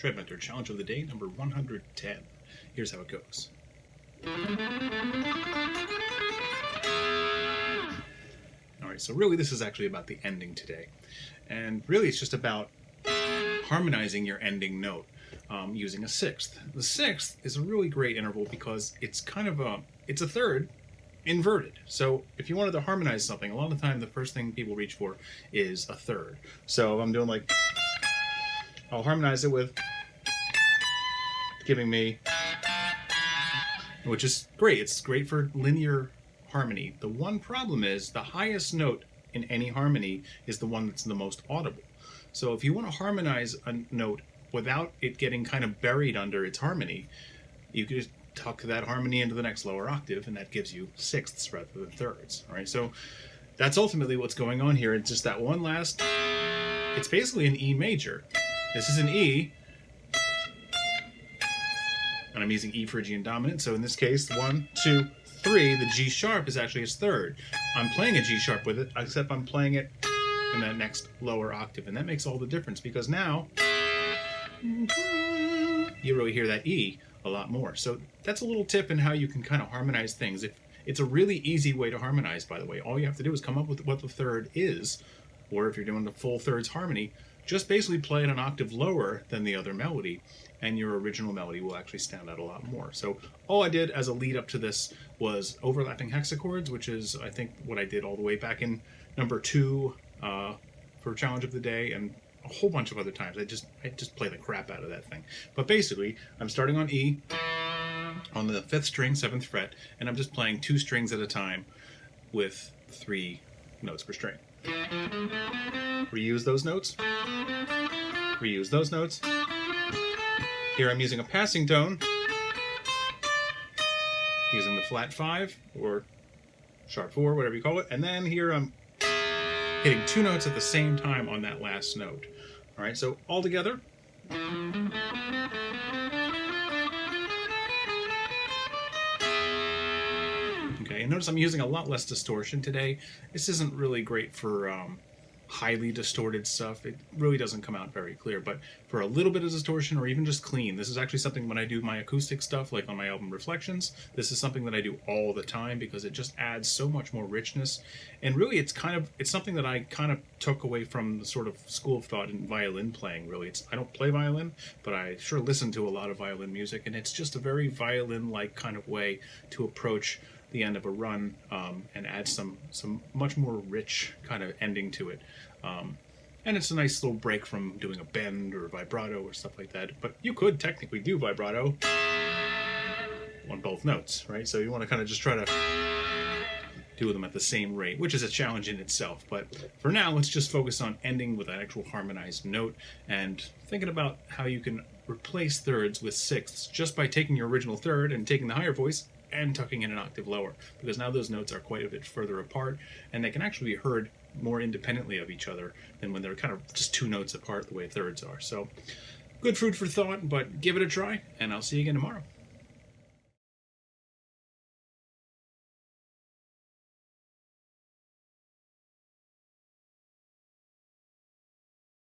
ShredMentor Challenge of the Day, number 110. Here's how it goes. Alright, so really this is actually about the ending today. And really it's just about harmonizing your ending note using a sixth. The sixth is a really great interval because it's kind of it's a third inverted. So if you wanted to harmonize something, a lot of the time the first thing people reach for is a third. So if I'm doing like, I'll harmonize it with giving me, which is great. It's great for linear harmony. The one problem is the highest note in any harmony is the one that's the most audible. So if you want to harmonize a note without it getting kind of buried under its harmony, you can just tuck that harmony into the next lower octave, and that gives you sixths rather than thirds. All right, so that's ultimately what's going on here. It's just that one last, it's basically an E major. This is an E, and I'm using E Phrygian dominant. So in this case, 1, 2, 3, the G sharp is actually its third. I'm playing a G sharp with it, except I'm playing it in that next lower octave, and that makes all the difference because now you really hear that E a lot more. So that's a little tip in how you can kind of harmonize things. It's a really easy way to harmonize, by the way. All you have to do is come up with what the third is, or if you're doing the full thirds harmony, just basically play it an octave lower than the other melody, and your original melody will actually stand out a lot more. So all I did as a lead up to this was overlapping hexachords, which is, I think, what I did all the way back in number 2 for Challenge of the Day, and a whole bunch of other times. I just play the crap out of that thing. But basically, I'm starting on E, on the 5th string, 7th fret, and I'm just playing 2 strings at a time with 3 notes per string. Reuse those notes. Reuse those notes. Here I'm using a passing tone, using the flat 5 or sharp 4, whatever you call it, and then here I'm hitting 2 notes at the same time on that last note. All right, so all together. Okay, and notice I'm using a lot less distortion today. This isn't really great for highly distorted stuff. It really doesn't come out very clear, but for a little bit of distortion or even just clean, this is actually something when I do my acoustic stuff, like on my album Reflections, this is something that I do all the time because it just adds so much more richness. And really it's something that I kind of took away from the sort of school of thought in violin playing, really. I don't play violin, but I sure listen to a lot of violin music, and it's just a very violin-like kind of way to approach the end of a run and add some much more rich kind of ending to it. And it's a nice little break from doing a bend or vibrato or stuff like that. But you could technically do vibrato on both notes, right? So you want to kind of just try to do them at the same rate, which is a challenge in itself. But for now, let's just focus on ending with an actual harmonized note and thinking about how you can replace thirds with sixths just by taking your original third and taking the higher voice and tucking in an octave lower, because now those notes are quite a bit further apart and they can actually be heard more independently of each other than when they're kind of just 2 notes apart the way thirds are. So good food for thought, but give it a try, and I'll see you again tomorrow.